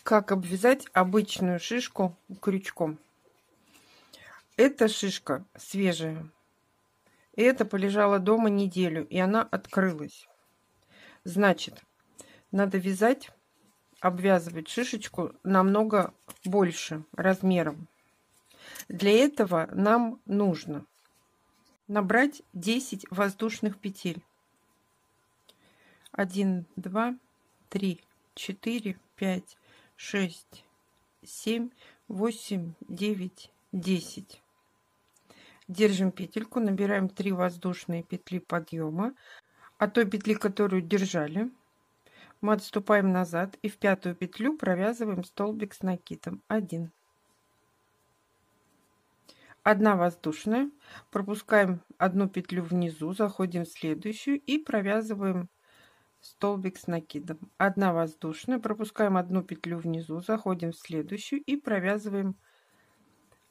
Как обвязать обычную шишку крючком. Эта шишка свежая. И это полежала дома неделю, и она открылась. Значит, надо вязать, обвязывать шишечку намного больше размером. Для этого нам нужно набрать 10 воздушных петель. 1, 2, 3, 4, 5, 6, 7, 8, 9, 10. Держим петельку, набираем 3 воздушные петли подъема. От той петли, которую держали, мы отступаем назад и в пятую петлю провязываем столбик с накидом. 1. 1 воздушная, пропускаем одну петлю внизу, заходим в следующую и провязываем столбик с накидом. 1 воздушная, пропускаем одну петлю внизу, заходим в следующую и провязываем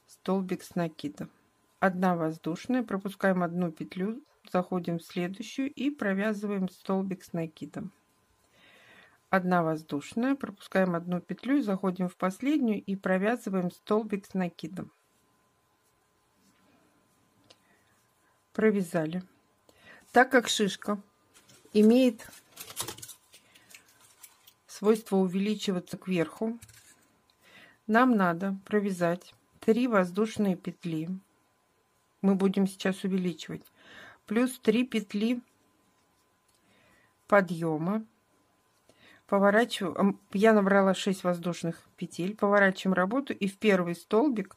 столбик с накидом. 1 воздушная, пропускаем одну петлю, заходим в следующую и провязываем столбик с накидом. 1 воздушная, пропускаем одну петлю, заходим в последнюю и провязываем столбик с накидом. Провязали. Так как шишка имеет свойство увеличиваться кверху, нам надо провязать 3 воздушные петли. Мы будем сейчас увеличивать. Плюс 3 петли подъема. Поворачиваем. Я набрала 6 воздушных петель. Поворачиваем работу и в первый столбик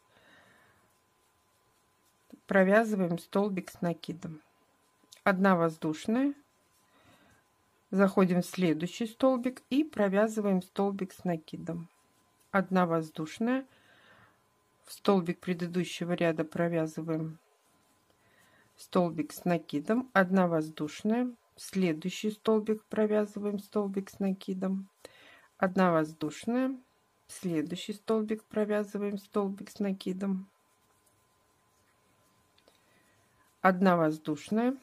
провязываем столбик с накидом. 1 воздушная. Заходим в следующий столбик и провязываем столбик с накидом. 1 воздушная. В столбик предыдущего ряда провязываем столбик с накидом. 1 воздушная. В следующий столбик провязываем столбик с накидом. 1 воздушная. В следующий столбик провязываем столбик с накидом. 1 воздушная.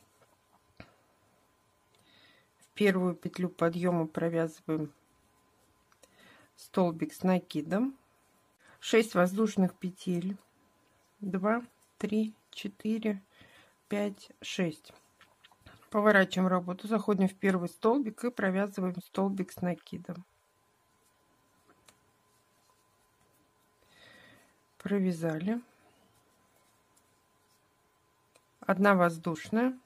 В первую петлю подъема провязываем столбик с накидом. 6 воздушных петель. 2, 3, 4, 5, 6. Поворачиваем работу, заходим в первый столбик и провязываем столбик с накидом. Провязали. 1 воздушная.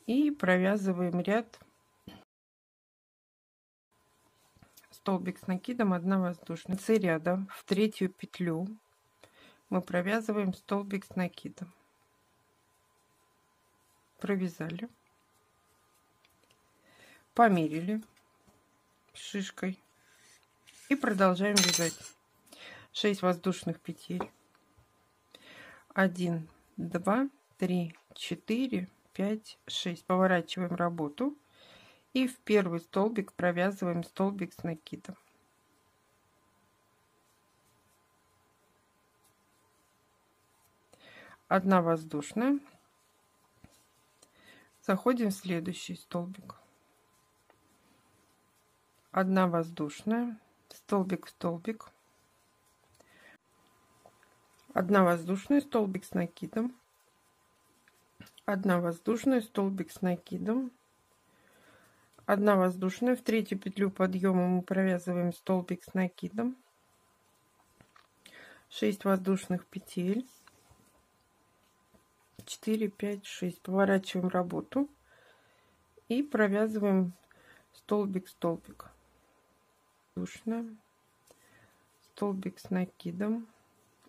И провязываем ряд столбик с накидом, 1 воздушная. В конце ряда в третью петлю мы провязываем столбик с накидом. Провязали, померили шишкой и продолжаем вязать. 6 воздушных петель. 1, 2, 3, 4, 5, 6. Поворачиваем работу и в первый столбик провязываем столбик с накидом. Одна воздушная. Заходим в следующий столбик. 1 воздушная, столбик в столбик. 1 воздушная, столбик с накидом. 1 воздушная, столбик с накидом. 1 воздушная. В третью петлю подъема мы провязываем столбик с накидом. 6 воздушных петель. 4, 5, 6. Поворачиваем работу и провязываем столбик столбик. Воздушная, столбик с накидом,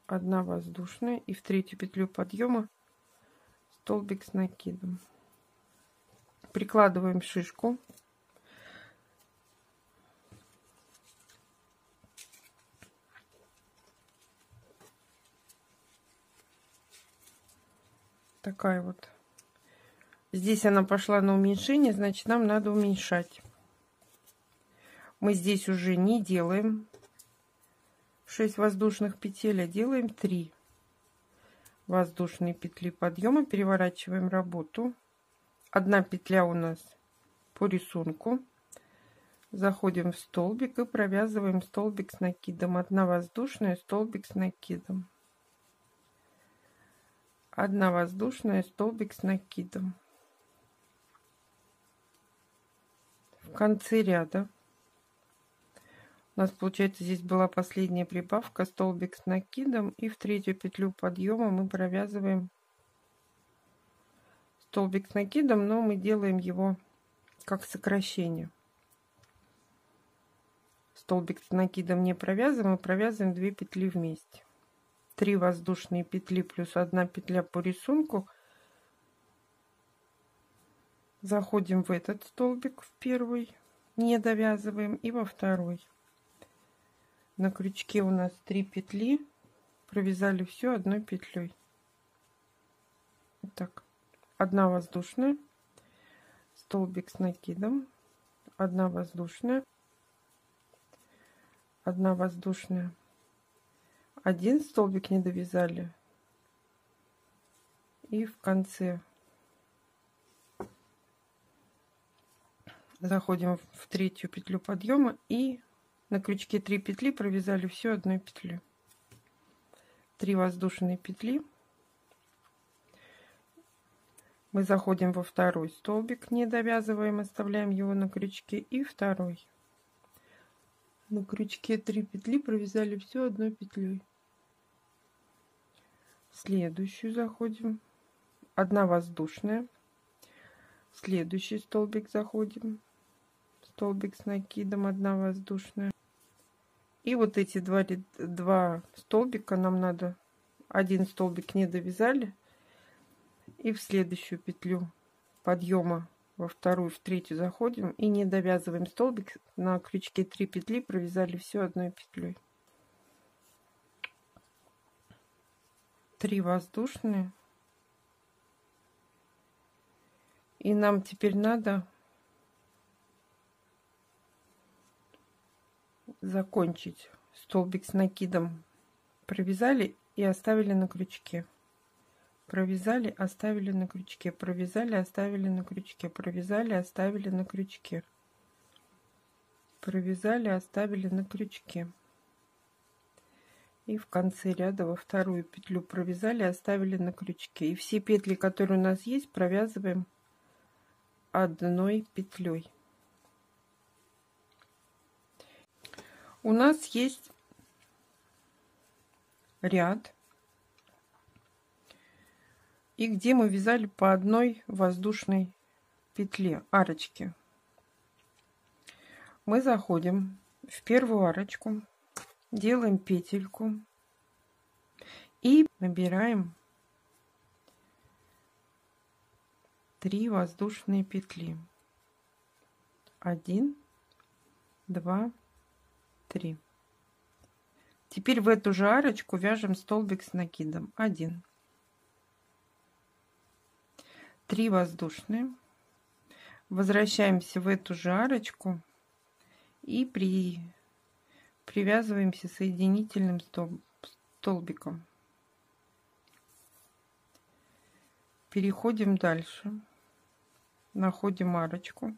1 воздушная и в третью петлю подъема столбик с накидом. Прикладываем шишку. Такая вот. Здесь она пошла на уменьшение, значит, нам надо уменьшать. Мы здесь уже не делаем 6 воздушных петель, а делаем 3 воздушные петли подъема. Переворачиваем работу. 1 петля у нас по рисунку. Заходим в столбик и провязываем столбик с накидом. 1 воздушная, столбик с накидом. 1 воздушная, столбик с накидом. В конце ряда у нас получается, здесь была последняя прибавка, столбик с накидом, и в 3-ю петлю подъема мы провязываем столбик с накидом, но мы делаем его как сокращение. Столбик с накидом не провязываем, мы провязываем 2 петли вместе. 3 воздушные петли плюс 1 петля по рисунку. Заходим в этот столбик, в первый, не довязываем, и во второй. На крючке у нас 3 петли, провязали все 1 петлей. Так, 1 воздушная, столбик с накидом, 1 воздушная, 1 воздушная, 1 столбик не довязали, и в конце заходим в 3-ю петлю подъема и на крючке 3 петли, провязали все 1 петлю. 3 воздушные петли. Мы заходим во второй столбик, не довязываем, оставляем его на крючке, и второй. На крючке 3 петли, провязали все 1 петлей. В следующую заходим, 1 воздушная. В следующий столбик заходим, столбик с накидом, 1 воздушная. И вот эти два столбика нам надо, 1 столбик не довязали, и в следующую петлю подъема во вторую, в 3-ю заходим и не довязываем столбик, на крючке 3 петли, провязали все 1 петлей. 3 воздушные, и нам теперь надо закончить. Столбик с накидом провязали и оставили на крючке, провязали, оставили на крючке, провязали, оставили на крючке, провязали, оставили на крючке, провязали, оставили на крючке, и в конце ряда во вторую петлю провязали, оставили на крючке, и все петли, которые у нас есть, провязываем 1 петлей. У нас есть ряд, и где мы вязали по 1 воздушной петле, арочки. Мы заходим в первую арочку, делаем петельку и набираем 3 воздушные петли. 1, 2, 3. Теперь в эту же арочку вяжем столбик с накидом. 1, 3 воздушные, возвращаемся в эту же арочку и привязываемся соединительным столбиком. Переходим дальше, находим арочку,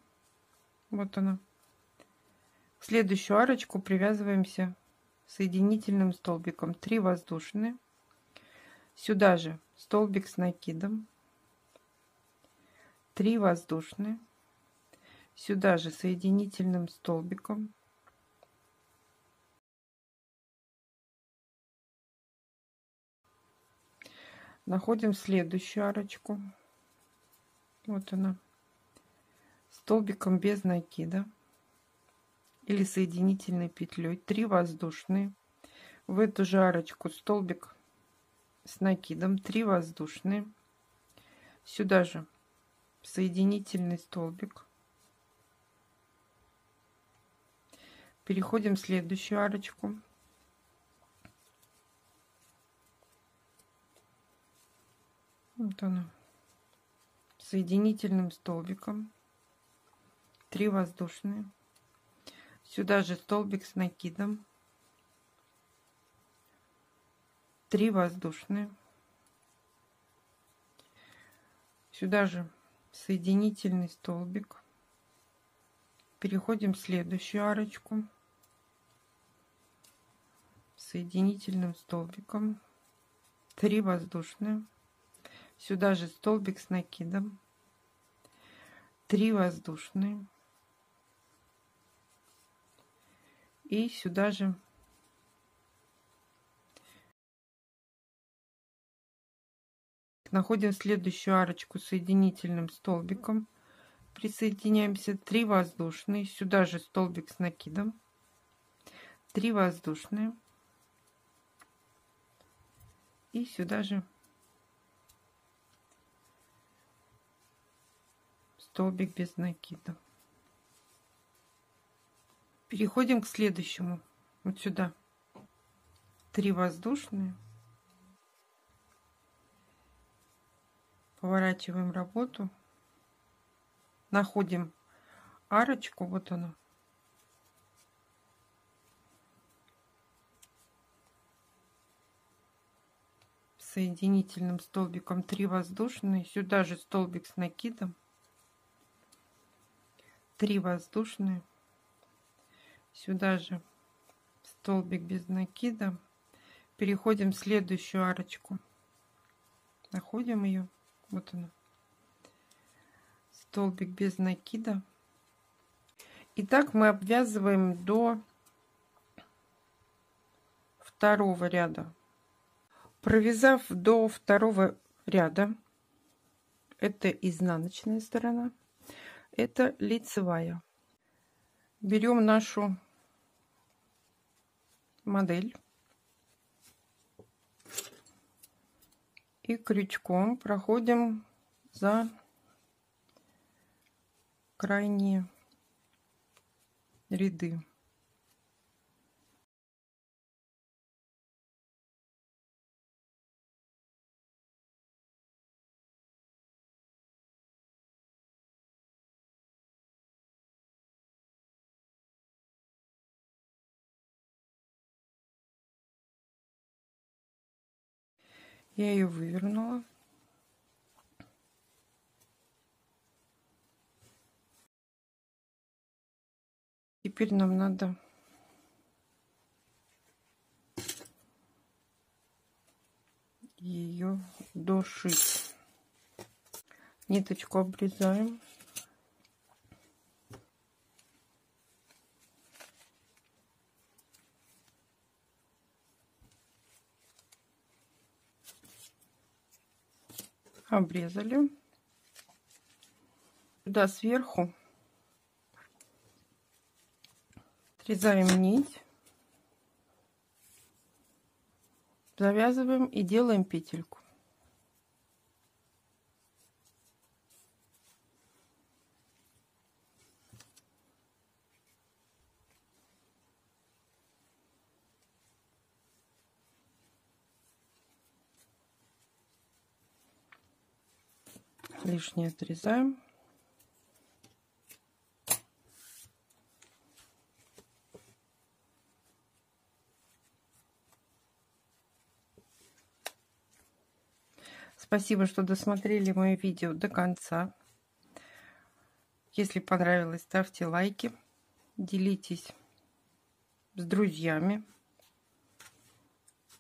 вот она. В следующую арочку привязываемся соединительным столбиком. 3 воздушные, сюда же столбик с накидом, 3 воздушные, сюда же соединительным столбиком, находим следующую арочку, вот она, столбиком без накида или соединительной петлей, 3 воздушные, в эту же арочку столбик с накидом, 3 воздушные, сюда же соединительный столбик, переходим в следующую арочку, вот она, соединительным столбиком, 3 воздушные, сюда же столбик с накидом, 3 воздушные, сюда же соединительный столбик, Переходим в следующую арочку соединительным столбиком, 3 воздушные, сюда же столбик с накидом, 3 воздушные и сюда же находим следующую арочку соединительным столбиком, присоединяемся, 3 воздушные, сюда же столбик с накидом, 3 воздушные и сюда же столбик без накида. Переходим к следующему, вот сюда, 3 воздушные, поворачиваем работу, находим арочку, вот она, соединительным столбиком, 3 воздушные, сюда же столбик с накидом, 3 воздушные, сюда же столбик без накида. Переходим в следующую арочку, находим ее, вот она, столбик без накида. И так мы обвязываем до второго ряда. Провязав до второго ряда, это изнаночная сторона, это лицевая. Берем нашу модель и крючком проходим за крайние ряды. Я ее вывернула. Теперь нам надо ее дошить. Ниточку обрезаем. Обрезали. Сюда сверху отрезаем нить, завязываем и делаем петельку. Лишнее отрезаем. Спасибо, что досмотрели мое видео до конца. Если понравилось, ставьте лайки, делитесь с друзьями.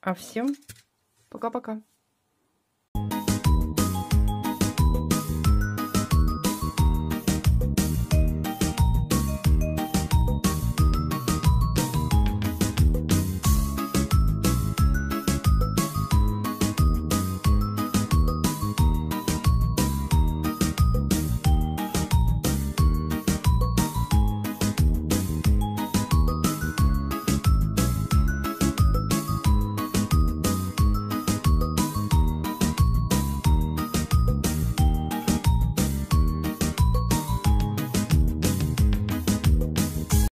А всем пока-пока.